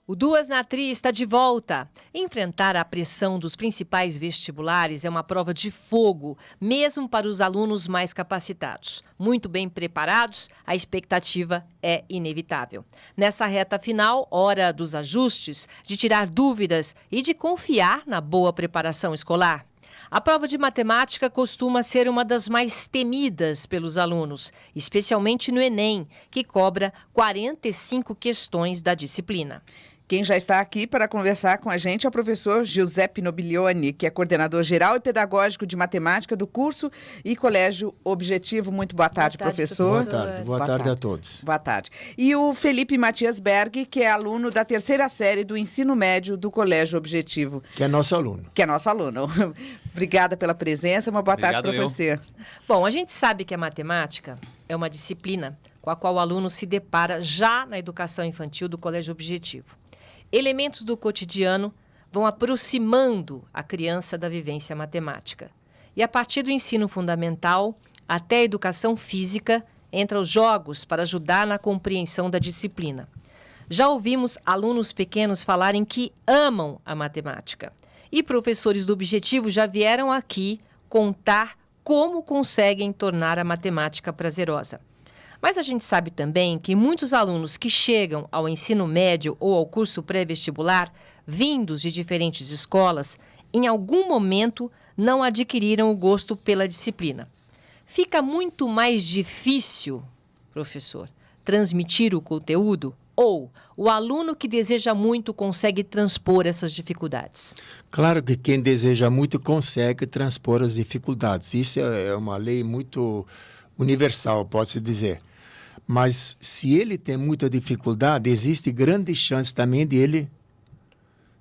O Duas na Tri está de volta. Enfrentar a pressão dos principais vestibulares é uma prova de fogo, mesmo para os alunos mais capacitados. Muito bem preparados, a expectativa é inevitável. Nessa reta final, hora dos ajustes, de tirar dúvidas e de confiar na boa preparação escolar. A prova de matemática costuma ser uma das mais temidas pelos alunos, especialmente no Enem, que cobra 45 questões da disciplina. Quem já está aqui para conversar com a gente é o professor Giuseppe Nobilioni, que é coordenador geral e pedagógico de matemática do curso e Colégio Objetivo. Muito boa tarde, professor. Boa tarde a todos. Boa tarde. E o Felipe Matias Berg, que é aluno da terceira série do ensino médio do Colégio Objetivo. Que é nosso aluno. Obrigada pela presença. Uma boa tarde para você. Bom, a gente sabe que a matemática é uma disciplina com a qual o aluno se depara já na educação infantil do Colégio Objetivo. Elementos do cotidiano vão aproximando a criança da vivência matemática. E a partir do ensino fundamental até a educação física, entra os jogos para ajudar na compreensão da disciplina. Já ouvimos alunos pequenos falarem que amam a matemática. E professores do Objetivo já vieram aqui contar como conseguem tornar a matemática prazerosa. Mas a gente sabe também que muitos alunos que chegam ao ensino médio ou ao curso pré-vestibular, vindos de diferentes escolas, em algum momento não adquiriram o gosto pela disciplina. Fica muito mais difícil, professor, transmitir o conteúdo? Ou o aluno que deseja muito consegue transpor essas dificuldades? Claro que quem deseja muito consegue transpor as dificuldades. Isso é uma lei muito universal, pode-se dizer. Mas se ele tem muita dificuldade, existe grande chance também de ele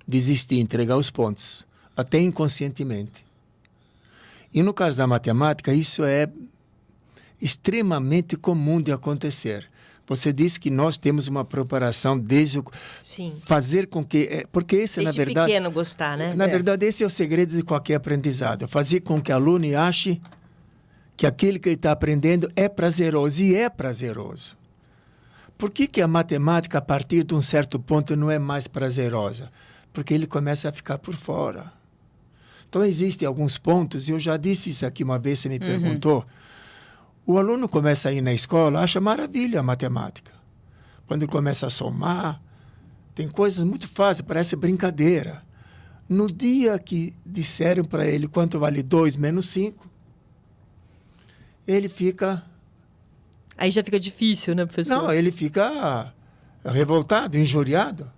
desistir, entregar os pontos, até inconscientemente. E no caso da matemática, isso é extremamente comum de acontecer. Você disse que nós temos uma preparação desde fazer com que... Porque esse, desde na verdade... pequeno gostar, né? Na verdade, esse é o segredo de qualquer aprendizado. Fazer com que o aluno ache que aquilo que ele está aprendendo é prazeroso, e é prazeroso. Por que a matemática, a partir de um certo ponto, não é mais prazerosa? Porque ele começa a ficar por fora. Então, existem alguns pontos, e eu já disse isso aqui uma vez, você me perguntou. O aluno começa a ir na escola, acha maravilha a matemática. Quando ele começa a somar, tem coisas muito fáceis, parece brincadeira. No dia que disseram para ele quanto vale 2 menos 5, ele fica... Aí já fica difícil, né, professor? Não, ele fica revoltado, injuriado.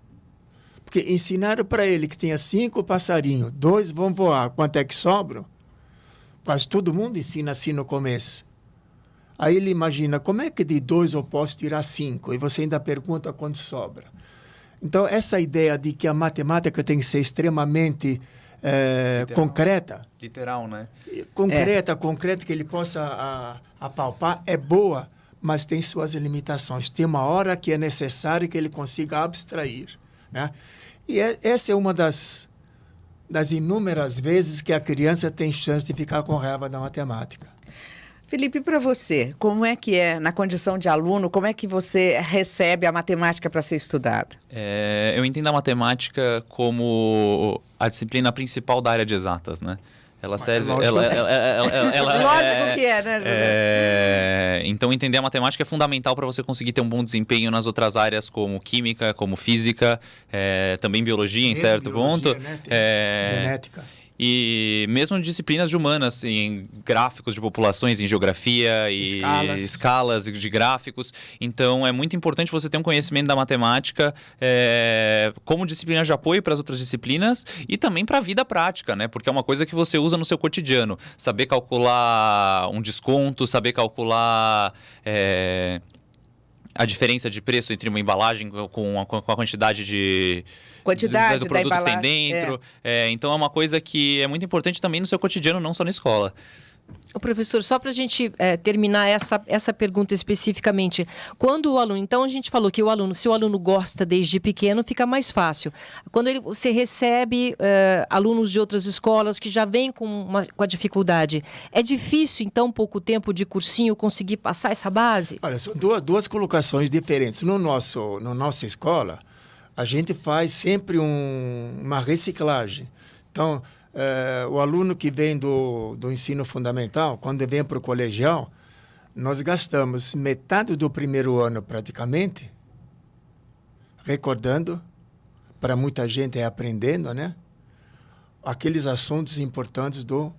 Porque ensinaram para ele que tinha 5 passarinhos, 2 vão voar, quanto é que sobram? Quase todo mundo ensina assim no começo. Aí ele imagina, como é que de 2 eu posso tirar 5? E você ainda pergunta quanto sobra. Então, essa ideia de que a matemática tem que ser extremamente... concreta. Literal, né? Concreta, que ele possa apalpar, é boa, mas tem suas limitações. Tem uma hora que é necessário que ele consiga abstrair, né? E essa é uma das inúmeras vezes que a criança tem chance de ficar com raiva da matemática. Felipe, para você, como é que é, na condição de aluno, como é que você recebe a matemática para ser estudada? Eu entendo a matemática como a disciplina principal da área de exatas, né? Ela serve... Lógico que é, né? Então, entender a matemática é fundamental para você conseguir ter um bom desempenho nas outras áreas, como química, como física, também biologia, em certo ponto. Né? Genética. E mesmo disciplinas de humanas, em gráficos de populações, em geografia e escalas de gráficos. Então, é muito importante você ter um conhecimento da matemática como disciplina de apoio para as outras disciplinas e também para a vida prática, né? Porque é uma coisa que você usa no seu cotidiano. Saber calcular um desconto, saber calcular... a diferença de preço entre uma embalagem com a quantidade do produto que tem dentro. Então, é uma coisa que é muito importante também no seu cotidiano, não só na escola. Professor, só para a gente terminar essa pergunta especificamente, quando o aluno, então a gente falou que se o aluno gosta desde pequeno, fica mais fácil. Quando você recebe alunos de outras escolas que já vêm com a dificuldade, é difícil, então, pouco tempo de cursinho, conseguir passar essa base? Olha, são duas colocações diferentes. Na nossa escola, a gente faz sempre uma reciclagem. Então, o aluno que vem do ensino fundamental, quando vem para o colegial, nós gastamos metade do primeiro ano praticamente recordando, para muita gente é aprendendo, né? Aqueles assuntos importantes do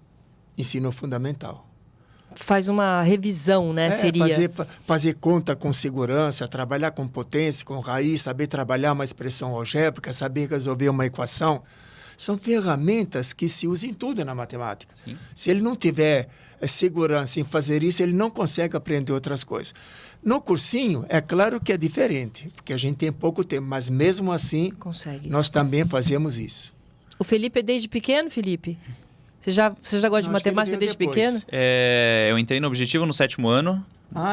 ensino fundamental. Faz uma revisão, né? Seria fazer conta com segurança, trabalhar com potência, com raiz, saber trabalhar uma expressão algébrica, saber resolver uma equação. São ferramentas que se usam em tudo na matemática. Sim. Se ele não tiver segurança em fazer isso, ele não consegue aprender outras coisas. No cursinho, é claro que é diferente, porque a gente tem pouco tempo, mas mesmo assim, nós também fazemos isso. O Felipe é desde pequeno, Felipe? Você já gosta de matemática desde pequeno? Eu entrei no Objetivo no 7º ano,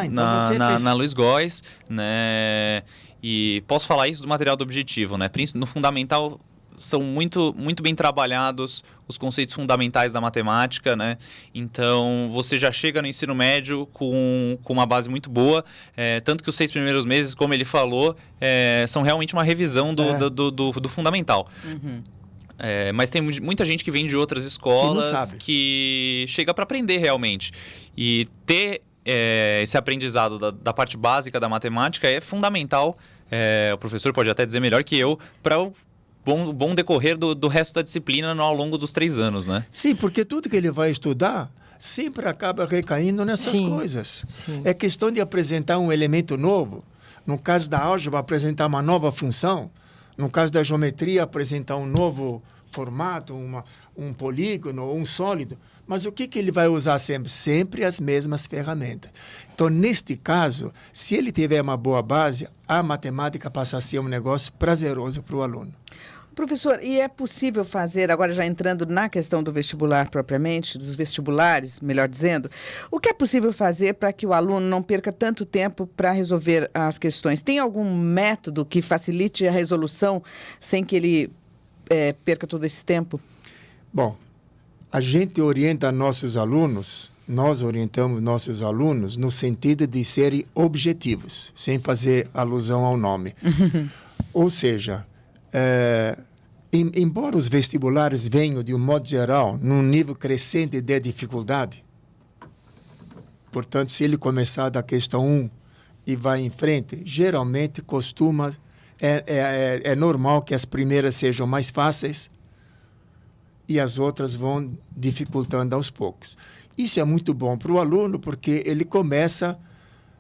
então na Luiz Góes, né? E posso falar isso do material do Objetivo, né? No fundamental, são muito, muito bem trabalhados os conceitos fundamentais da matemática, né? Então, você já chega no ensino médio com uma base muito boa, tanto que os 6 primeiros meses, como ele falou, são realmente uma revisão do fundamental. Uhum. Mas tem muita gente que vem de outras escolas que chega para aprender realmente. E ter esse aprendizado da parte básica da matemática é fundamental. O professor pode até dizer melhor que eu, para o bom decorrer do resto da disciplina ao longo dos 3 anos, né? Sim, porque tudo que ele vai estudar sempre acaba recaindo nessas coisas. Sim. É questão de apresentar um elemento novo. No caso da álgebra, apresentar uma nova função. No caso da geometria, apresentar um novo formato, um polígono ou um sólido. Mas o que ele vai usar sempre? Sempre as mesmas ferramentas. Então, neste caso, se ele tiver uma boa base, a matemática passa a ser um negócio prazeroso para o aluno. Professor, e é possível fazer, agora já entrando na questão do vestibular propriamente, dos vestibulares, melhor dizendo, o que é possível fazer para que o aluno não perca tanto tempo para resolver as questões? Tem algum método que facilite a resolução sem que ele perca todo esse tempo? Bom, a gente orienta nossos alunos, nós orientamos nossos alunos no sentido de serem objetivos, sem fazer alusão ao nome. Ou seja, embora os vestibulares venham, de um modo geral, num nível crescente de dificuldade, portanto, se ele começar da questão 1 e vai em frente, geralmente é normal que as primeiras sejam mais fáceis e as outras vão dificultando aos poucos. Isso é muito bom para o aluno, porque ele começa,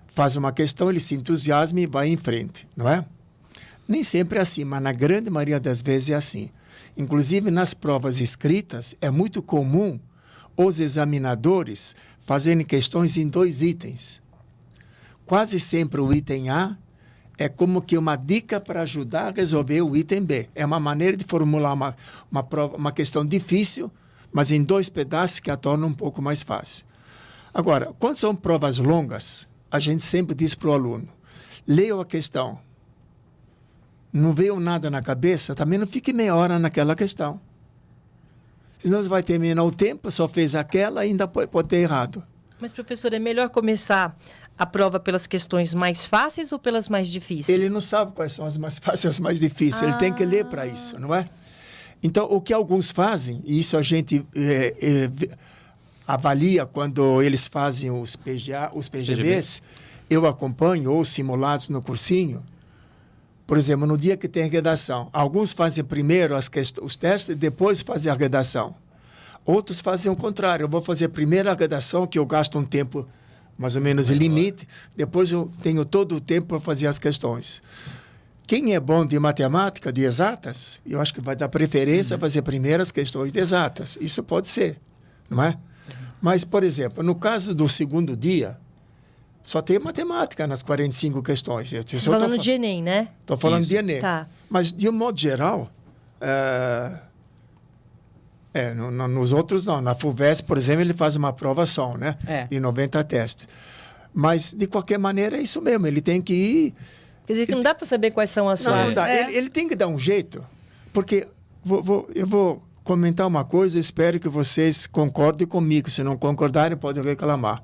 faz uma questão, ele se entusiasma e vai em frente, não é? Nem sempre é assim, mas na grande maioria das vezes é assim. Inclusive, nas provas escritas, é muito comum os examinadores fazerem questões em 2 itens. Quase sempre o item A é como que uma dica para ajudar a resolver o item B. É uma maneira de formular uma questão difícil, mas em 2 pedaços que a tornam um pouco mais fácil. Agora, quando são provas longas, a gente sempre diz para o aluno, leia a questão. Não veio nada na cabeça, também não fique meia hora naquela questão. Senão você vai terminar o tempo, só fez aquela e ainda pode ter errado. Mas, professor, é melhor começar a prova pelas questões mais fáceis ou pelas mais difíceis? Ele não sabe quais são as mais fáceis e as mais difíceis. Ele tem que ler para isso, não é? Então, o que alguns fazem, e isso a gente avalia quando eles fazem os PGBs, eu acompanho, ou simulados no cursinho. Por exemplo, no dia que tem redação, alguns fazem primeiro os testes e depois fazem a redação. Outros fazem o contrário. Eu vou fazer primeiro a redação, que eu gasto um tempo mais ou menos limite, depois eu tenho todo o tempo para fazer as questões. Quem é bom de matemática, de exatas, eu acho que vai dar preferência a fazer primeiro as questões de exatas. Isso pode ser, não é? Mas, por exemplo, no caso do segundo dia, só tem matemática nas 45 questões. Estou falando de Enem, né? Estou falando de Enem. Tá. Mas, de um modo geral, nos outros não. Na FUVEST, por exemplo, ele faz uma prova só, né? De 90 testes. Mas, de qualquer maneira, é isso mesmo. Ele tem que ir... Quer dizer, que não dá para saber quais são as fases. Não dá. Ele tem que dar um jeito. Porque eu vou comentar uma coisa, espero que vocês concordem comigo. Se não concordarem, podem reclamar.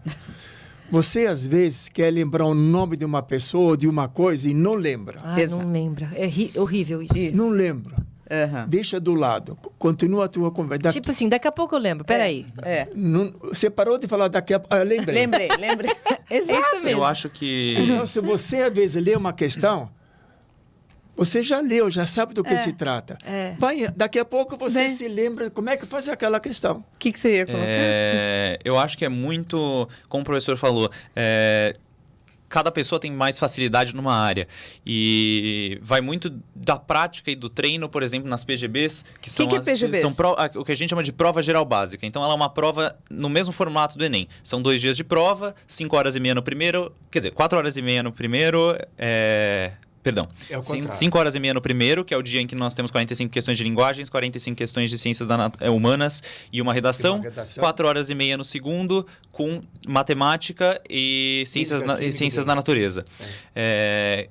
Você, às vezes, quer lembrar o nome de uma pessoa ou de uma coisa e não lembra. Ah, Exato. não lembra. É horrível isso. Isso. Não lembra. Aham. Deixa do lado. Continua a tua conversa. Tipo assim, daqui a pouco eu lembro. Peraí. Você parou de falar daqui a... lembrei. Lembrei. É Exato. isso mesmo. Eu acho que... Então, se você, às vezes, lê uma questão, você já leu, já sabe do que se trata. Daqui a pouco você Né? se lembra como é que faz aquela questão. O que você ia colocar? Eu acho que é muito, como o professor falou, cada pessoa tem mais facilidade numa área. E vai muito da prática e do treino, por exemplo, nas PGBs, que são, que é PGBs? são o que a gente chama de prova geral básica. Então, ela é uma prova no mesmo formato do Enem. São 2 dias de prova, 5 horas e meia no primeiro, quer dizer, 4 horas e meia no primeiro, perdão, É o contrário. 5 horas e meia no primeiro, que é o dia em que nós temos 45 questões de linguagens, 45 questões de ciências humanas e uma redação. 4 horas e meia no segundo, com matemática e ciências da natureza.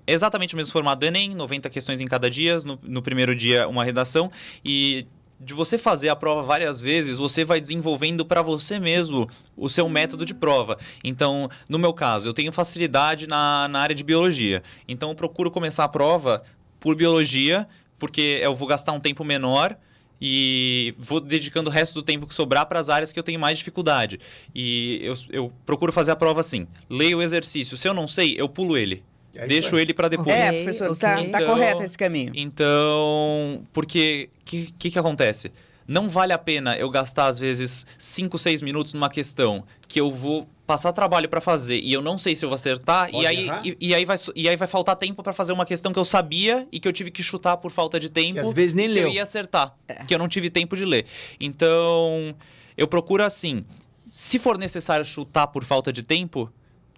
Exatamente o mesmo formato do Enem, 90 questões em cada dia, no primeiro dia uma redação. E de você fazer a prova várias vezes, você vai desenvolvendo para você mesmo o seu método de prova. Então, no meu caso, eu tenho facilidade na área de biologia. Então, eu procuro começar a prova por biologia, porque eu vou gastar um tempo menor e vou dedicando o resto do tempo que sobrar para as áreas que eu tenho mais dificuldade. E eu procuro fazer a prova assim. Leio o exercício. Se eu não sei, eu pulo ele. É isso Deixo aí. ele para depois. Professor, ok. tá Então- correto esse caminho. Então, porque o que acontece? Não vale a pena eu gastar, às vezes, 5, 6 minutos numa questão que eu vou passar trabalho para fazer e eu não sei se eu vou acertar, Pode errar? e aí vai faltar tempo para fazer uma questão que eu sabia e que eu tive que chutar por falta de tempo. Que às vezes nem que leu. eu ia acertar, que eu não tive tempo de ler. Então, eu procuro assim, se for necessário chutar por falta de tempo,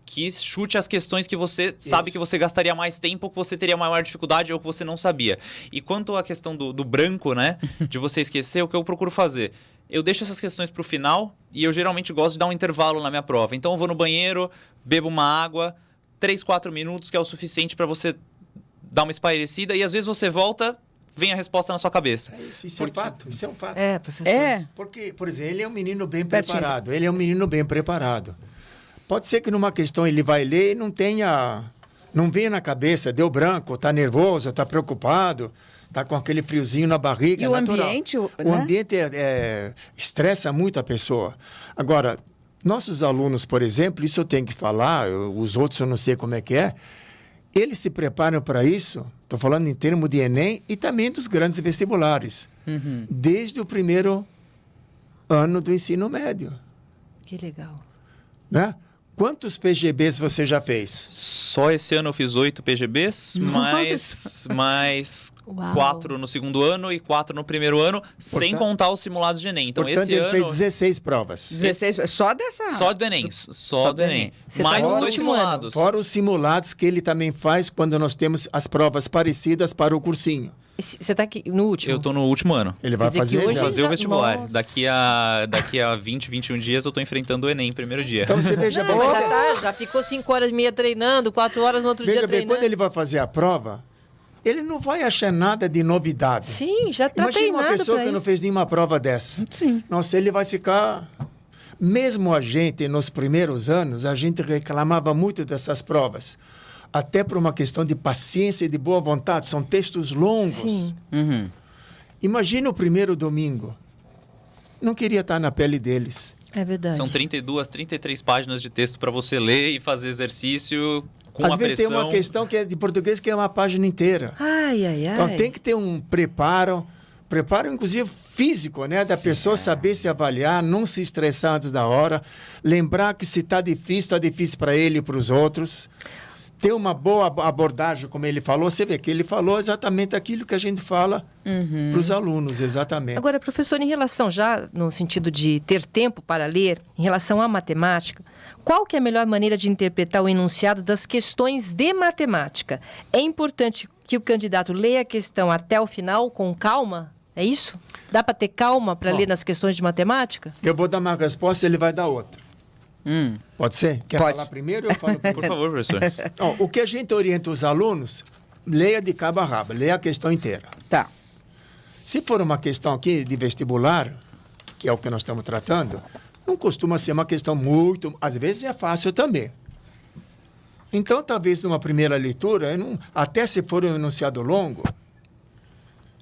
que chute as questões que você sabe Isso. que você gastaria mais tempo, que você teria maior dificuldade ou que você não sabia. E quanto à questão do branco, né? De você esquecer, o que eu procuro fazer? Eu deixo essas questões para o final e eu geralmente gosto de dar um intervalo na minha prova. Então eu vou no banheiro, bebo uma água, 3, 4 minutos, que é o suficiente para você dar uma espairecida e às vezes você volta, vem a resposta na sua cabeça. Isso é fato, isso é um fato. Professor. Porque, por exemplo, ele é um menino bem Pertinho. preparado. Ele é um menino bem preparado. Pode ser que numa questão ele vai ler e não venha na cabeça, deu branco, está nervoso, está preocupado, está com aquele friozinho na barriga. E é o natural. ambiente, O né? ambiente estressa muito a pessoa. Agora, nossos alunos, por exemplo, isso eu tenho que falar, os outros eu não sei como é que é, eles se preparam para isso, estou falando em termos de Enem e também dos grandes vestibulares, desde o primeiro ano do ensino médio, Que legal. né? Quantos PGBs você já fez? Só esse ano eu fiz 8 PGBs, mais Uau. 4 no segundo ano e 4 no primeiro ano, sem contar os simulados de Enem. Então, Portanto, esse ele ano... fez 16 provas. 16, só dessa... Só do Enem, só do Enem. Você Mais faz os no 2 último ano. simulados. Fora os simulados que ele também faz quando nós temos as provas parecidas para o cursinho. Você está aqui no último? Eu tô no último ano. Ele vai Quer dizer que fazer hoje já. Fazer o vestibular. Nossa. Daqui a 20, 21 dias eu tô enfrentando o Enem, primeiro dia. Então você veja Não, bem, mas já ficou 5 horas e meia treinando, 4 horas no outro dia veja bem, treinando. quando ele vai fazer a prova, ele não vai achar nada de novidade. Sim, já está Imagina treinado uma pessoa pra que não isso. fez nenhuma prova dessa. Sim. Nossa, ele vai ficar... Mesmo a gente, nos primeiros anos, a gente reclamava muito dessas provas. Até por uma questão de paciência e de boa vontade. São textos longos. Sim. Imagina o primeiro domingo. Não queria estar na pele deles. É verdade. São 32, 33 páginas de texto para você ler e fazer exercício com Às a vezes pressão. tem uma questão que é de português que é uma página inteira. Ai, ai, ai. Então tem que ter um preparo inclusive físico, né, da pessoa saber se avaliar, não se estressar antes da hora, lembrar que se está difícil para ele e para os outros. Ter uma boa abordagem, como ele falou, você vê que ele falou exatamente aquilo que a gente fala para os alunos, exatamente. Agora, professor, em relação já no sentido de ter tempo para ler, em relação à matemática, qual que é a melhor maneira de interpretar o enunciado das questões de matemática? É importante que o candidato leia a questão até o final com calma? É isso? Dá para ter calma para Bom. ler nas questões de matemática? Eu vou dar uma resposta e ele vai dar outra. Pode ser? Quer Pode. falar primeiro ou eu falo primeiro? Por favor, professor. Ó, o que a gente orienta os alunos, leia de cabo a rabo, leia a questão inteira. Tá. Se for uma questão aqui de vestibular, que é o que nós estamos tratando, não costuma ser uma questão muito... Às vezes é fácil também. Então, talvez numa primeira leitura, até se for um enunciado longo,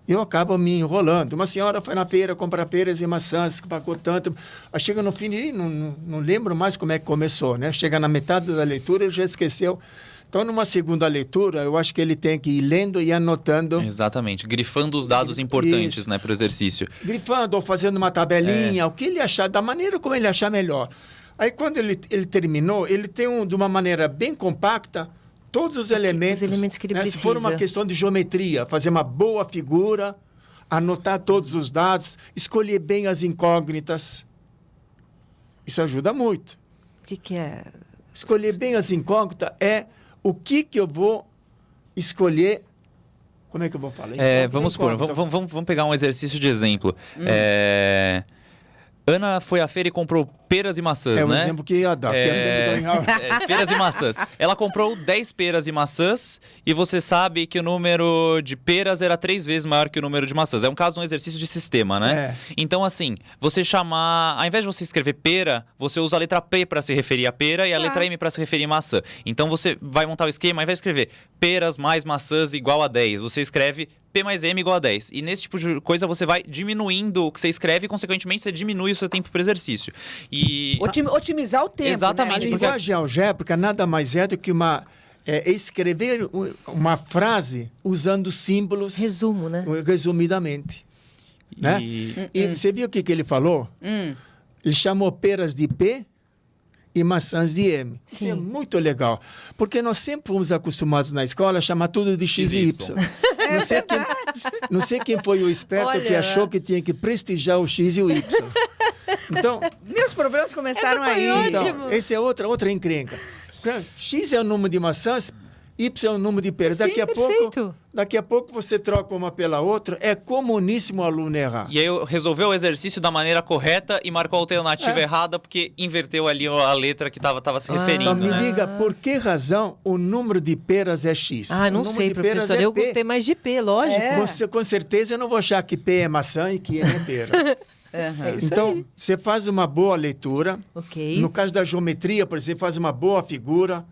eu acabo me enrolando. Uma senhora foi na feira comprar peras e maçãs, pagou tanto. Aí chega no fim e não lembro mais como é que começou, né? Chega na metade da leitura e já esqueceu. Então, numa segunda leitura, eu acho que ele tem que ir lendo e anotando. Exatamente, grifando os dados importantes, né, para o exercício. Grifando ou fazendo uma tabelinha, o que ele achar, da maneira como ele achar melhor. Aí, quando ele terminou, ele tem, de uma maneira bem compacta, todos os elementos que ele né? precisa. Se for uma questão de geometria, fazer uma boa figura, anotar todos os dados, escolher bem as incógnitas. Isso ajuda muito. O que é? Escolher bem as incógnitas é o que eu vou escolher. Como é que eu vou falar? Vamos supor, vamos pegar um exercício de exemplo. Ana foi à feira e comprou peras e maçãs, né? É um exemplo que ia dar. Peras e maçãs. Ela comprou 10 peras e maçãs e você sabe que o número de peras era 3 vezes maior que o número de maçãs. É um caso, um exercício de sistema, né? Então, assim, você chamar... Ao invés de você escrever pera, você usa a letra P para se referir a pera e a letra M para se referir a maçã. Então, você vai montar o esquema, ao invés de escrever peras mais maçãs igual a 10, você escreve P mais M igual a 10. E nesse tipo de coisa você vai diminuindo o que você escreve e, consequentemente, você diminui o seu tempo para exercício. E... Otimizar o tempo. Exatamente. A linguagem algébrica nada mais é do que escrever uma frase usando símbolos. Resumo, né? Resumidamente. Né? E você viu o que ele falou? Ele chamou peras de P e maçãs de M. Sim. Isso é muito legal. Porque nós sempre fomos acostumados na escola a chamar tudo de X e Y. Não sei quem foi o esperto que achou que tinha que prestigiar o X e o Y. Então, meus problemas começaram aí. Então, esse é outra encrenca. X é o número de maçãs, Y é o número de peras. Daqui a pouco você troca uma pela outra. É comuníssimo o aluno errar. E aí resolveu o exercício da maneira correta e marcou a alternativa errada porque inverteu ali a letra que estava se referindo. Então me diga, por que razão o número de peras é X? Não sei, professor. Eu gostei mais de P, lógico. Com certeza eu não vou achar que P é maçã e que M é pera. Então, você faz uma boa leitura. Okay. No caso da geometria, por exemplo, faz uma boa figura.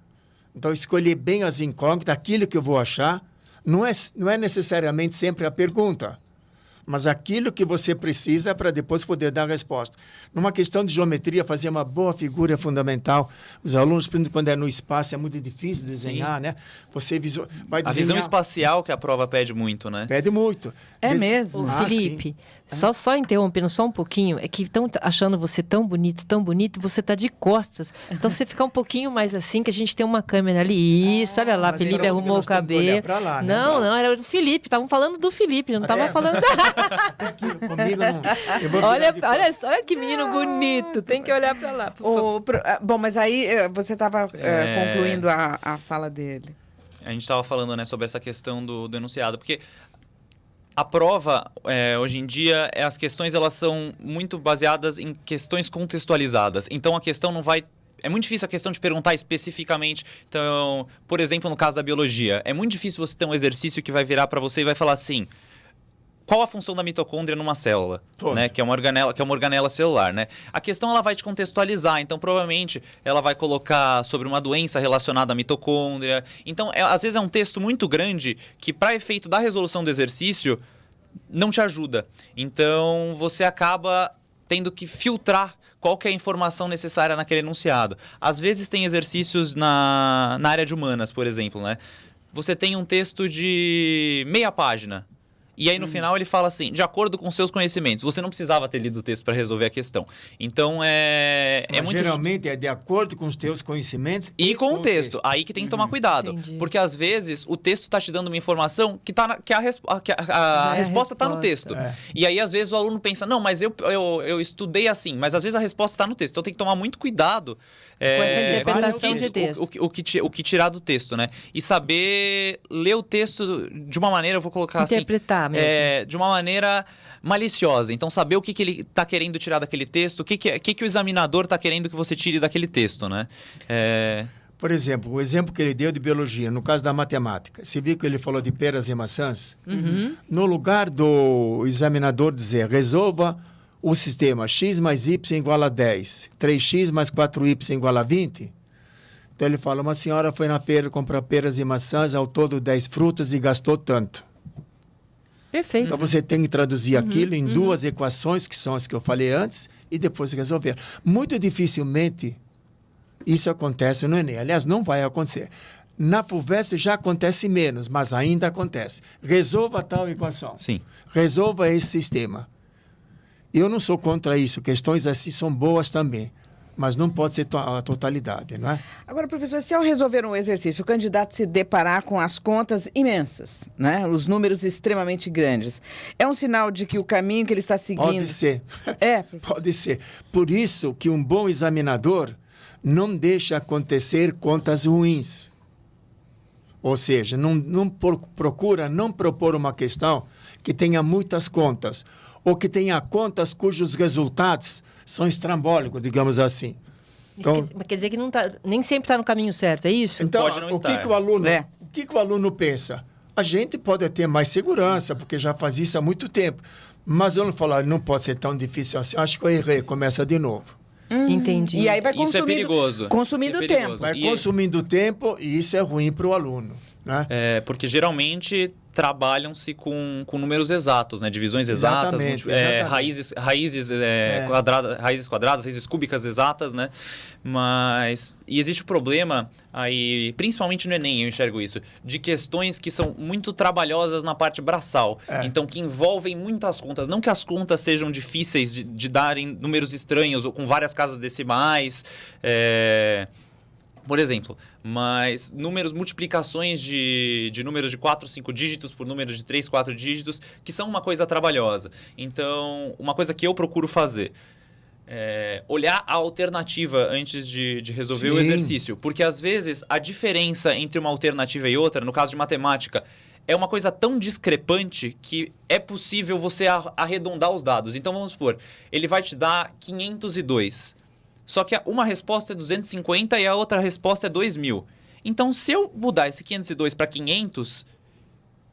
Então, escolher bem as incógnitas, aquilo que eu vou achar. Não é necessariamente sempre a pergunta, mas aquilo que você precisa para depois poder dar a resposta. Numa questão de geometria, fazer uma boa figura é fundamental. Os alunos, quando é no espaço, é muito difícil desenhar, né? Você vai desenhar... A visão espacial que a prova pede muito, né? Pede muito. Mesmo? Felipe, só interrompendo só um pouquinho, é que estão achando você tão bonito, você tá de costas. Então, você ficar um pouquinho mais assim, que a gente tem uma câmera ali. Isso, olha lá, Felipe arrumou o cabelo. Lá, né? Não, era do Felipe. Estavam falando do Felipe, não estavam falando... Aqui, comigo não... Olha que menino bonito. Tem que olhar para lá, por favor. Bom, mas aí você estava concluindo a fala dele. A gente estava falando, né, sobre essa questão do enunciado, porque a prova, hoje em dia, as questões elas são muito baseadas em questões contextualizadas. Então, a questão não vai... É muito difícil a questão de perguntar especificamente. Então, por exemplo, no caso da biologia, é muito difícil você ter um exercício que vai virar para você e vai falar assim... Qual a função da mitocôndria numa célula, né? Que é uma organela celular, né? A questão ela vai te contextualizar, então provavelmente ela vai colocar sobre uma doença relacionada à mitocôndria. Então, às vezes é um texto muito grande que, para efeito da resolução do exercício, não te ajuda. Então, você acaba tendo que filtrar qual que é a informação necessária naquele enunciado. Às vezes tem exercícios na área de humanas, por exemplo, né? Você tem um texto de meia página. E aí, no final, ele fala assim, de acordo com seus conhecimentos. Você não precisava ter lido o texto para resolver a questão. Então, é muito... Geralmente, é de acordo com os teus conhecimentos e com o texto. Aí que tem que tomar cuidado. Entendi. Porque, às vezes, o texto está te dando uma informação que a resposta está no texto. E aí, às vezes, o aluno pensa, não, mas eu estudei assim. Mas, às vezes, a resposta está no texto. Então, tem que tomar muito cuidado com essa interpretação de texto. O que tirar do texto, né? E saber ler o texto de uma maneira, eu vou colocar interpretar assim... de uma maneira maliciosa. Então, saber o que ele está querendo tirar daquele texto, o que o examinador está querendo que você tire daquele texto, né? Por exemplo, o exemplo que ele deu de biologia, no caso da matemática. Você viu que ele falou de peras e maçãs? No lugar do examinador dizer, resolva o sistema x mais y igual a 10, 3x mais 4y igual a 20. Então ele fala, uma senhora foi na feira comprar peras e maçãs, ao todo 10 frutas e gastou tanto. Perfeito. Então você tem que traduzir aquilo em duas equações, que são as que eu falei antes, e depois resolver. Muito dificilmente isso acontece no Enem. Aliás, não vai acontecer. Na FUVEST já acontece menos, mas ainda acontece. Resolva tal equação. Sim. Resolva esse sistema. Eu não sou contra isso. Questões assim são boas também. Mas não pode ser a totalidade, não é? Agora, professor, se ao resolver um exercício, o candidato se deparar com as contas imensas, né? Os números extremamente grandes, é um sinal de que o caminho que ele está seguindo... Pode ser. É. Pode ser. Por isso que um bom examinador não deixa acontecer contas ruins. Ou seja, procura não propor uma questão que tenha muitas contas, ou que tenha contas cujos resultados são estrambólicos, digamos assim. Então, quer dizer que nem sempre está no caminho certo, é isso? Então, Pode não estar. O que o aluno pensa? A gente pode ter mais segurança, porque já faz isso há muito tempo. Mas eu não falo, não pode ser tão difícil assim. Acho que eu errei, começa de novo. Entendi. E aí vai Isso é perigoso. Consumindo tempo. Vai consumindo tempo e isso é ruim para o aluno. Né? Porque geralmente trabalham-se com números exatos, né? Divisões exatas, Exatamente. raízes quadradas, raízes cúbicas exatas, né? E existe o problema aí, principalmente no Enem, eu enxergo isso, de questões que são muito trabalhosas na parte braçal. Então, que envolvem muitas contas. Não que as contas sejam difíceis de darem números estranhos ou com várias casas decimais, por exemplo, mas multiplicações de números de 4, 5 dígitos por números de 3, 4 dígitos, que são uma coisa trabalhosa. Então, uma coisa que eu procuro fazer é olhar a alternativa antes de resolver o exercício. Porque, às vezes, a diferença entre uma alternativa e outra, no caso de matemática, é uma coisa tão discrepante que é possível você arredondar os dados. Então, vamos supor, ele vai te dar 502. Só que uma resposta é 250 e a outra resposta é 2.000. Então, se eu mudar esse 502 para 500,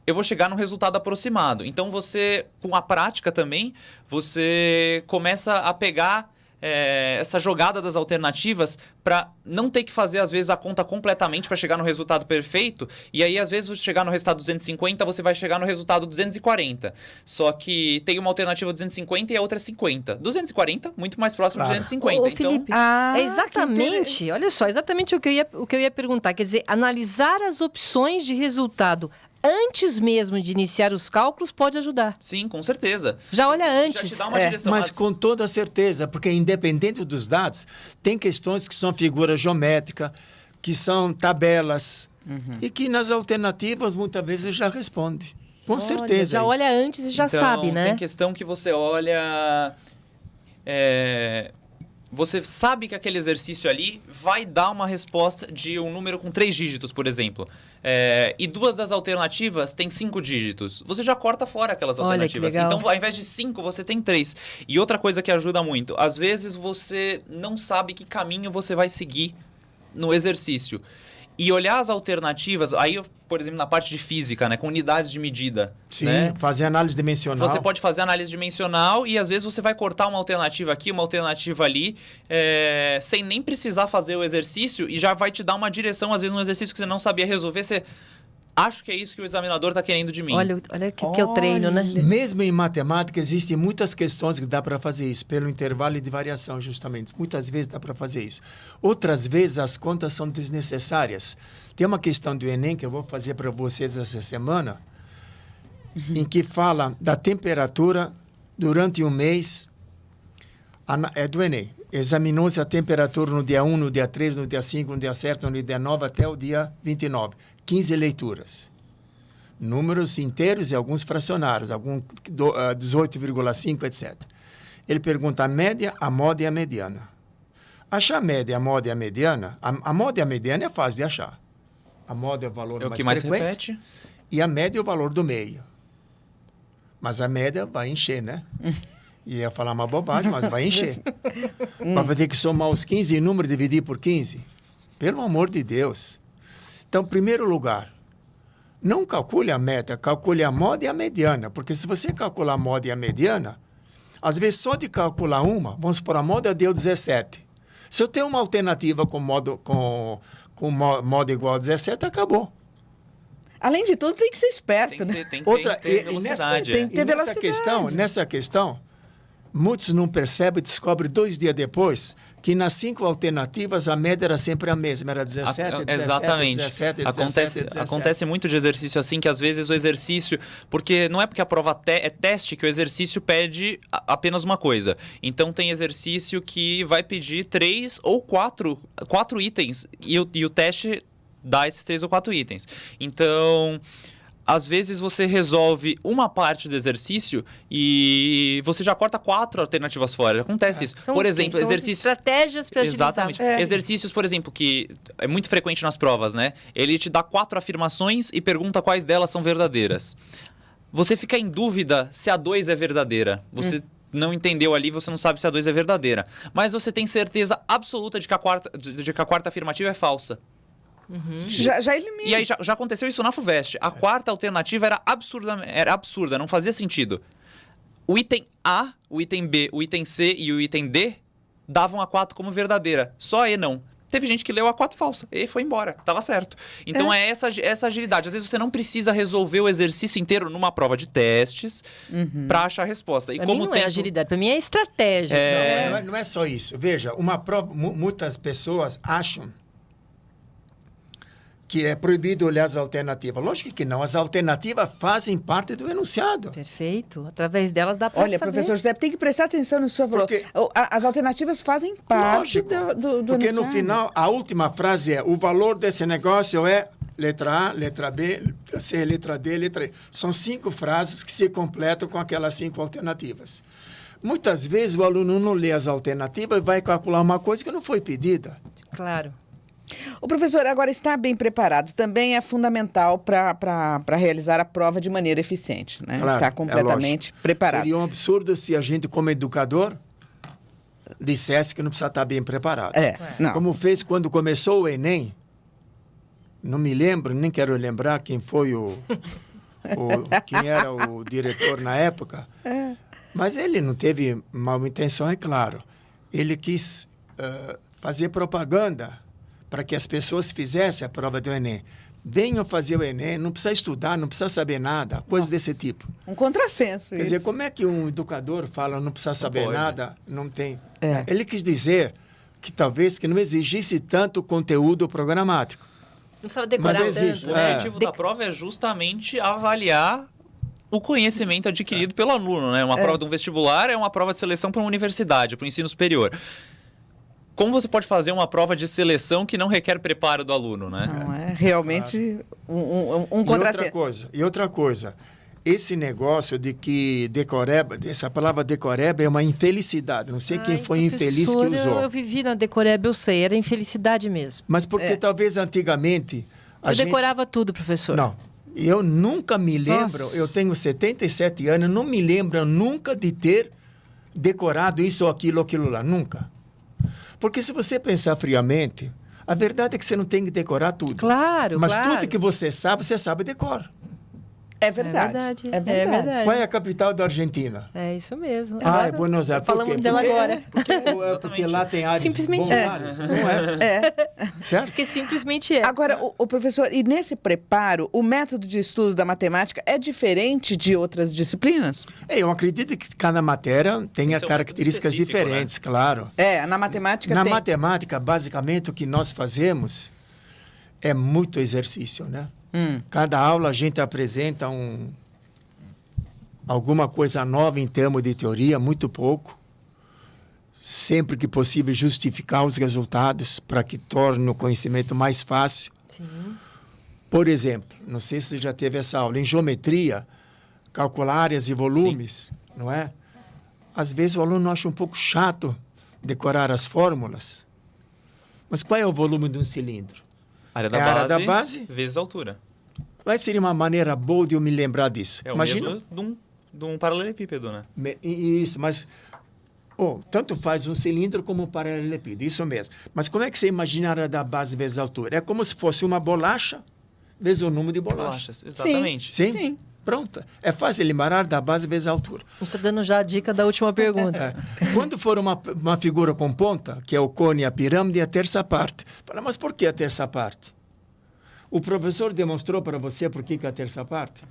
eu vou chegar num resultado aproximado. Então, você, com a prática também, você começa a pegar essa jogada das alternativas para não ter que fazer, às vezes, a conta completamente para chegar no resultado perfeito. E aí, às vezes, você chegar no resultado 250, você vai chegar no resultado 240. Só que tem uma alternativa 250 e a outra é 50. 240, muito mais próximo de 250. Ô, Felipe, é exatamente, olha só, exatamente o que eu ia perguntar. Quer dizer, analisar as opções de resultado antes mesmo de iniciar os cálculos pode ajudar. Sim, com certeza. Já olha antes. Já te dá uma direção. Mas com toda certeza, porque independente dos dados, tem questões que são figura geométrica, que são tabelas, e que nas alternativas muitas vezes já responde. Com certeza. Já olha antes e já sabe, né? Tem questão que você olha... Você sabe que aquele exercício ali vai dar uma resposta de um número com 3 dígitos, por exemplo. E 2 das alternativas têm 5 dígitos. Você já corta fora aquelas alternativas. Que legal. Então, ao invés de 5, você tem 3. E outra coisa que ajuda muito, às vezes você não sabe que caminho você vai seguir no exercício. E olhar as alternativas, aí, por exemplo, na parte de física, né, com unidades de medida. Sim, né? Fazer análise dimensional. Você pode fazer análise dimensional e, às vezes, você vai cortar uma alternativa aqui, uma alternativa ali, sem nem precisar fazer o exercício e já vai te dar uma direção, às vezes, num exercício que você não sabia resolver, você... Acho que é isso que o examinador está querendo de mim. Olha que eu treino, né? Mesmo em matemática, existem muitas questões que dá para fazer isso, pelo intervalo de variação, justamente. Muitas vezes dá para fazer isso. Outras vezes, as contas são desnecessárias. Tem uma questão do Enem que eu vou fazer para vocês essa semana, em que fala da temperatura durante um mês. É do Enem. Examinou-se a temperatura no dia 1, no dia 3, no dia 5, no dia 7, no dia 9, até o dia 29. 15 leituras. Números inteiros e alguns fracionários, 18,5, etc. Ele pergunta a média, a moda e a mediana. Achar a média, a moda e a mediana, a moda e a mediana é fácil de achar. A moda é o valor É o que mais frequente, repete. E a média é o valor do meio. Mas a média vai encher, né? Ia falar uma bobagem, mas vai encher. Mas vai ter que somar os 15 números e dividir por 15. Pelo amor de Deus. Então, em primeiro lugar, não calcule a média, calcule a moda e a mediana. Porque se você calcular a moda e a mediana, Às vezes, só de calcular uma, vamos supor, a moda deu 17. Se eu tenho uma alternativa com modo igual a 17, acabou. Além de tudo, tem que ser esperto, Tem que, né? ser, tem que ter velocidade. tem que ter velocidade. Nessa questão, muitos não percebem e descobrem 2 dias depois que nas 5 alternativas a média era sempre a mesma, era 17, 17, Exatamente. 17, 17, acontece, 17. acontece muito de exercício assim, que às vezes o exercício... Porque não é porque a prova é teste que o exercício pede apenas uma coisa. Então tem exercício que vai pedir 3 ou 4 itens e o teste dá esses 3 ou 4 itens. Então... Às vezes você resolve uma parte do exercício e você já corta 4 alternativas fora. Acontece isso. Por exemplo, exercícios... estratégias para agilizar. Exatamente. Exercícios, por exemplo, que é muito frequente nas provas, né? Ele te dá 4 afirmações e pergunta quais delas são verdadeiras. Você fica em dúvida se a 2 é verdadeira. Você não entendeu ali, você não sabe se a 2 é verdadeira. Mas você tem certeza absoluta de que a quarta afirmativa é falsa. Já elimina. E aí já aconteceu isso na FUVEST. A quarta alternativa era absurda, não fazia sentido. O item A, o item B, o item C e o item D davam a 4 como verdadeira. Só a E não. Teve gente que leu a 4 falsa e foi embora. Tava certo. Então é essa agilidade. Às vezes você não precisa resolver o exercício inteiro numa prova de testes para achar a resposta. E Pra como mim não é agilidade, para mim é estratégia. Não é só isso. Veja, uma prova, muitas pessoas acham que é proibido olhar as alternativas. Lógico que não. As alternativas fazem parte do enunciado. Perfeito. Através delas dá para Olha, saber. professor José, tem que prestar atenção no que o senhor falou. Porque- As alternativas fazem parte Lógico. do Porque no enunciado. final, a última frase é: o valor desse negócio é letra A, letra B, letra C, letra D, letra E. São 5 frases que se completam com aquelas 5 alternativas. Muitas vezes o aluno não lê as alternativas e vai calcular uma coisa que não foi pedida. Claro. O professor agora está bem preparado. Também é fundamental para realizar a prova de maneira eficiente, né? Claro, Está é completamente lógico. preparado. Seria um absurdo se a gente, como educador, dissesse que não precisa estar bem preparado. Não. Como fez quando começou o Enem, não me lembro, nem quero lembrar quem foi quem era o diretor na época, mas ele não teve mal intenção, é claro. Ele quis fazer propaganda para que as pessoas fizessem a prova do Enem. Venham fazer o Enem, não precisa estudar, não precisa saber nada, coisa desse tipo. Um contrassenso Quer isso. dizer, como é que um educador fala não precisa saber pode. nada, não tem... É. Ele quis dizer que talvez que não exigisse tanto conteúdo programático. Não precisava decorar Mas existe, tanto. O objetivo da prova é justamente avaliar o conhecimento adquirido pelo aluno, né? Uma prova de um vestibular é uma prova de seleção para uma universidade, para o ensino superior. Como você pode fazer uma prova de seleção que não requer preparo do aluno, né? Não é realmente um contrassenso. E outra coisa, esse negócio de que decoreba, essa palavra decoreba é uma infelicidade. Não sei quem foi infeliz que professor, usou. Eu vivi na Decoreba, eu sei, era infelicidade mesmo. Mas porque talvez antigamente... Eu decorava tudo, professor. Não. Eu nunca me lembro, Nossa. eu tenho 77 anos, não me lembro nunca de ter decorado isso ou aquilo lá. Nunca. Porque se você pensar friamente, a verdade é que você não tem que decorar tudo. Claro, Mas claro. tudo que você sabe decora. É verdade. É verdade. Qual é a capital da Argentina? É isso mesmo. É Buenos Aires. Por Falamos quê? dela Porque- agora. Porque lá tem áreas Simplesmente bons é. áreas, não é? Certo? Porque simplesmente é. Agora, o professor, e nesse preparo, o método de estudo da matemática é diferente de outras disciplinas? Eu acredito que cada matéria tenha Isso é um características método específico, diferentes, claro. Na matemática Na tem. matemática, basicamente, o que nós fazemos é muito exercício, né? Cada aula a gente apresenta alguma coisa nova em termos de teoria, muito pouco. Sempre que possível, justificar os resultados para que torne o conhecimento mais fácil. Sim. Por exemplo, não sei se você já teve essa aula, em geometria, calcular áreas e volumes, não é? Às vezes o aluno acha um pouco chato decorar as fórmulas. Mas qual é o volume de um cilindro? Área É a área da base? vezes a altura. Qual seria uma maneira boa de eu me lembrar disso? É o mesmo de um paralelepípedo, né? Isso, mas... tanto faz um cilindro como um paralelepípedo, isso mesmo. Mas como é que você imagina a área da base vezes a altura? É como se fosse uma bolacha vezes o número de bolachas. Bolachas, exatamente. Sim? Sim. Pronto. É fácil lembrar da base vezes a altura. A gente está dando já a dica da última pergunta. Quando for uma figura com ponta, que é o cone, a pirâmide, a terça parte. Fala, mas por que a terça parte? O professor demonstrou para você por que é a terça parte?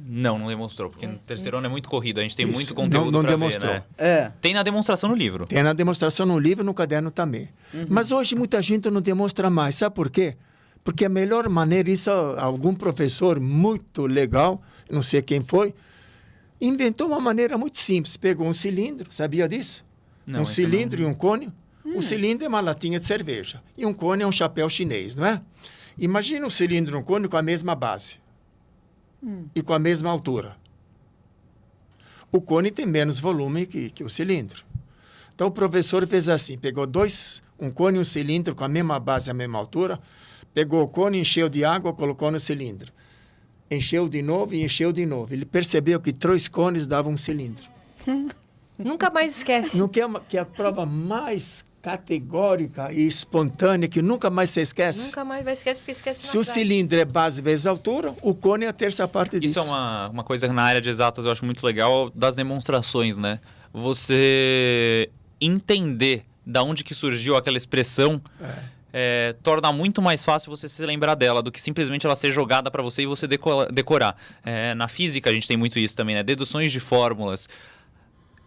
Não demonstrou, porque no terceiro ano é muito corrido, a gente tem Isso, muito conteúdo não para demonstrou. ver, né? Tem na demonstração no livro. Tem na demonstração no livro e no caderno também. Mas hoje muita gente não demonstra mais. Sabe por quê? Porque a melhor maneira, isso algum professor muito legal, não sei quem foi, inventou uma maneira muito simples. Pegou um cilindro, sabia disso? Não, um esse cilindro não. e um cone. O cilindro é uma latinha de cerveja. E um cone é um chapéu chinês, não é? Imagina um cilindro e um cone com a mesma base. E com a mesma altura. O cone tem menos volume que o cilindro. Então o professor fez assim, pegou um cone e um cilindro com a mesma base, a mesma altura, pegou o cone, encheu de água, colocou no cilindro. Encheu de novo e encheu de novo. Ele percebeu que 3 cones davam um cilindro. Nunca mais esquece. Não quer que é a prova mais categórica e espontânea que nunca mais se esquece? Nunca mais vai esquecer, porque esquece Se o cilindro é base vezes altura, o cone é a terça parte disso. Isso é uma coisa que na área de exatas eu acho muito legal das demonstrações, né? Você entender da onde que surgiu aquela expressão torna muito mais fácil você se lembrar dela do que simplesmente ela ser jogada para você e você decorar. Na física a gente tem muito isso também, né? Deduções de fórmulas.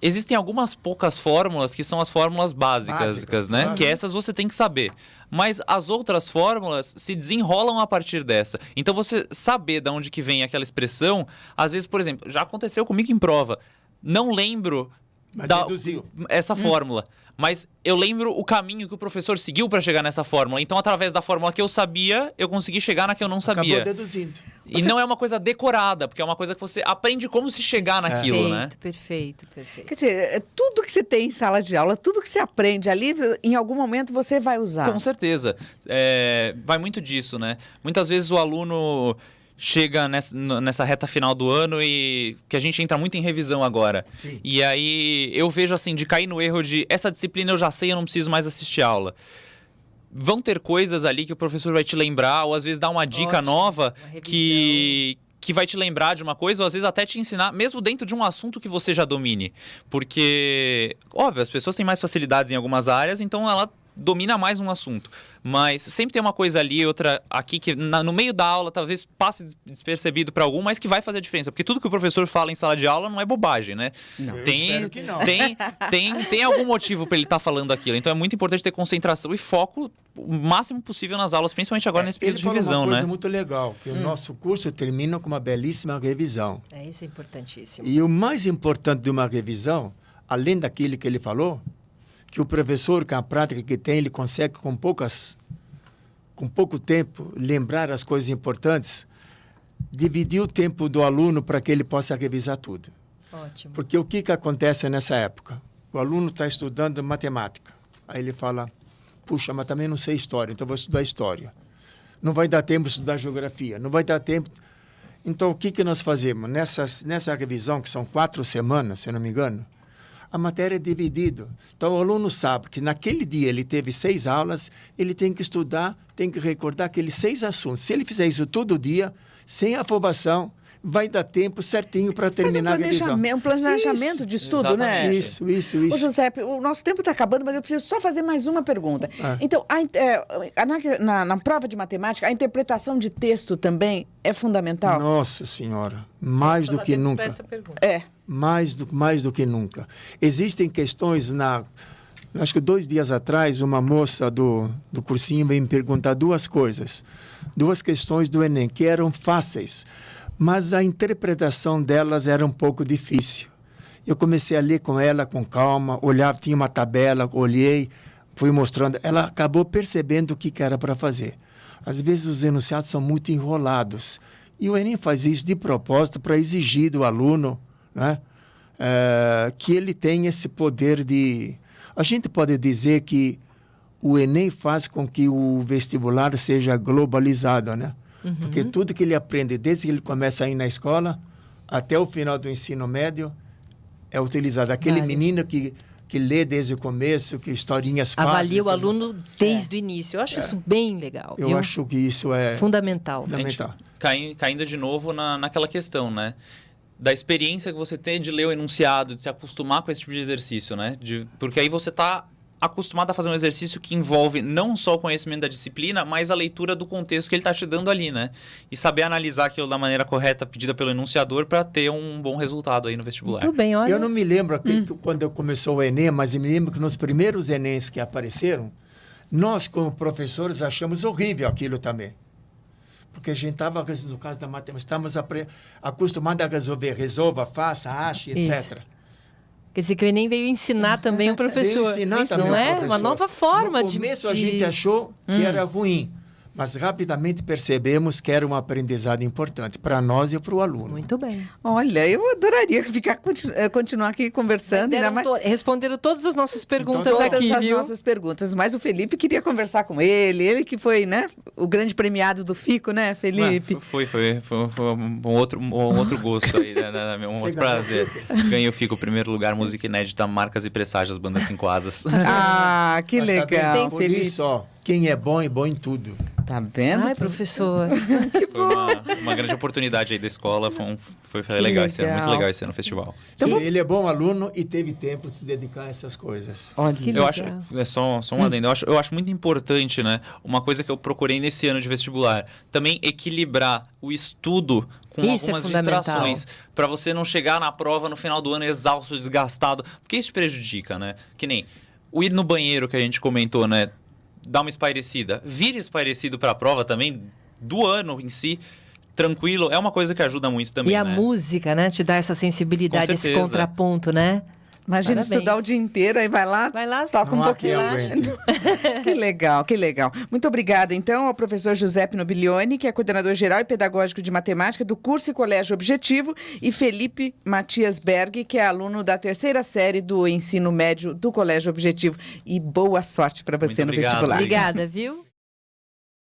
Existem algumas poucas fórmulas que são as fórmulas básicas, né? Claro. Que essas você tem que saber. Mas as outras fórmulas se desenrolam a partir dessa. Então você saber de onde que vem aquela expressão, às vezes, por exemplo, já aconteceu comigo em prova. Não lembro Mas deduziu. essa fórmula. Mas eu lembro o caminho que o professor seguiu para chegar nessa fórmula. Então, através da fórmula que eu sabia, eu consegui chegar na que eu não sabia. Acabou deduzindo. E não é uma coisa decorada, porque é uma coisa que você aprende como se chegar naquilo, né? Perfeito. Quer dizer, tudo que você tem em sala de aula, tudo que você aprende ali, em algum momento você vai usar. Com certeza. Vai muito disso, né? Muitas vezes o aluno chega nessa reta final do ano e que a gente entra muito em revisão agora. Sim. E aí eu vejo assim, de cair no erro de essa disciplina eu já sei, eu não preciso mais assistir aula. Vão ter coisas ali que o professor vai te lembrar, ou às vezes dar uma dica nova que vai te lembrar de uma coisa, ou às vezes até te ensinar, mesmo dentro de um assunto que você já domine. Porque, óbvio, as pessoas têm mais facilidades em algumas áreas, então ela domina mais um assunto. Mas sempre tem uma coisa ali, outra aqui, que no meio da aula talvez passe despercebido para algum, mas que vai fazer a diferença. Porque tudo que o professor fala em sala de aula não é bobagem, né? Não. Eu espero que não. Tem algum motivo para ele estar falando aquilo. Então é muito importante ter concentração e foco o máximo possível nas aulas, principalmente agora nesse período de revisão, uma coisa né? muito legal, que o nosso curso termina com uma belíssima revisão. Isso é importantíssimo. E o mais importante de uma revisão, além daquilo que ele falou, que o professor, com a prática que tem, ele consegue com pouco tempo lembrar as coisas importantes, dividir o tempo do aluno para que ele possa revisar tudo. Ótimo. Porque o que acontece nessa época? O aluno está estudando matemática. Aí ele fala, puxa, mas também não sei história, então vou estudar história. Não vai dar tempo de estudar geografia, não vai dar tempo... Então, o que nós fazemos? Nessa revisão, que são 4 semanas, se eu não me engano, a matéria é dividida. Então, o aluno sabe que naquele dia ele teve 6 aulas, ele tem que estudar, tem que recordar aqueles 6 assuntos. Se ele fizer isso todo dia, sem afobação, vai dar tempo certinho para terminar a revisão. Um planejamento de estudo, né? Isso. Ô, José, o nosso tempo está acabando, mas eu preciso só fazer mais uma pergunta. Então, na prova de matemática, a interpretação de texto também é fundamental? Nossa Senhora, mais do que nunca. Mais do que nunca. Existem questões acho que 2 dias atrás, uma moça do cursinho veio me perguntar 2 coisas. 2 questões do Enem, que eram fáceis, mas a interpretação delas era um pouco difícil. Eu comecei a ler com ela com calma, olhava, tinha uma tabela, olhei, fui mostrando. Ela acabou percebendo o que era para fazer. Às vezes os enunciados são muito enrolados. E o Enem faz isso de propósito para exigir do aluno, né? Que ele tenha esse poder de... A gente pode dizer que o Enem faz com que o vestibular seja globalizado, né? Porque tudo que ele aprende, desde que ele começa a ir na escola até o final do ensino médio, é utilizado. Aquele menino que lê desde o começo, que historinhas fáceis... Avalia o aluno desde o início. Eu acho isso bem legal. Eu acho que isso é... Fundamental. Fundamental. Caindo de novo naquela questão, né? da experiência que você tem de ler o enunciado, de se acostumar com esse tipo de exercício, né? Porque aí você está acostumado a fazer um exercício que envolve não só o conhecimento da disciplina, mas a leitura do contexto que ele está te dando ali, né? E saber analisar aquilo da maneira correta pedida pelo enunciador para ter um bom resultado aí no vestibular. Muito bem, olha. Eu não me lembro aqui quando começou o Enem, mas eu me lembro que nos primeiros Enems que apareceram, nós, como professores, achamos horrível aquilo também. Porque a gente estava, no caso da matemática, estamos acostumados a resolver, resolva, faça, ache, etc. Isso. Quer dizer que o Enem veio ensinar também o professor. Veio ensinar também não o é? professor. Uma nova forma de... No começo a gente achou que era ruim, mas rapidamente percebemos que era um aprendizado importante para nós e para o aluno. Muito bem. Olha, eu adoraria continuar aqui conversando. Responderam todas as nossas perguntas todas aqui, as viu? nossas perguntas. Mas o Felipe queria conversar com ele que foi, né, o grande premiado do FICO, né, Felipe? Foi um outro gosto aí, né? Um outro prazer. Ganhei o FICO, primeiro lugar, música inédita, marcas e presságios, bandas 5 asas. Ah, que Mas legal, tá bem, por Felipe. isso, ó, quem é bom em tudo. Tá vendo? Ai, professor. Foi uma grande oportunidade aí da escola, foi legal esse ano, muito legal esse ano no festival. Sim, ele é bom aluno e teve tempo de se dedicar a essas coisas. Olha, Que Eu legal. acho, é só um adendo, eu acho muito importante, né? Uma coisa que eu procurei nesse ano de vestibular, também equilibrar o estudo com Isso é algumas fundamental. distrações, para você não chegar na prova no final do ano exausto, desgastado, porque isso prejudica, né? Que nem o ir no banheiro que a gente comentou, né? Dar uma espairecida. Vir espairecido para a prova também, do ano em si, tranquilo, é uma coisa que ajuda muito também, E a né? música, né? Te dá essa sensibilidade, Com esse certeza. contraponto, né? imagina Parabéns. estudar o dia inteiro, aí vai lá, toca Não um há pouquinho. quem aguente. Que legal, que legal. Muito obrigada, então, ao professor Giuseppe Nobilioni, que é coordenador geral e pedagógico de matemática do curso e colégio Objetivo, e Felipe Matias Berg, que é aluno da 3ª série do ensino médio do colégio Objetivo. E boa sorte para você Muito no obrigado. vestibular. Obrigada, viu?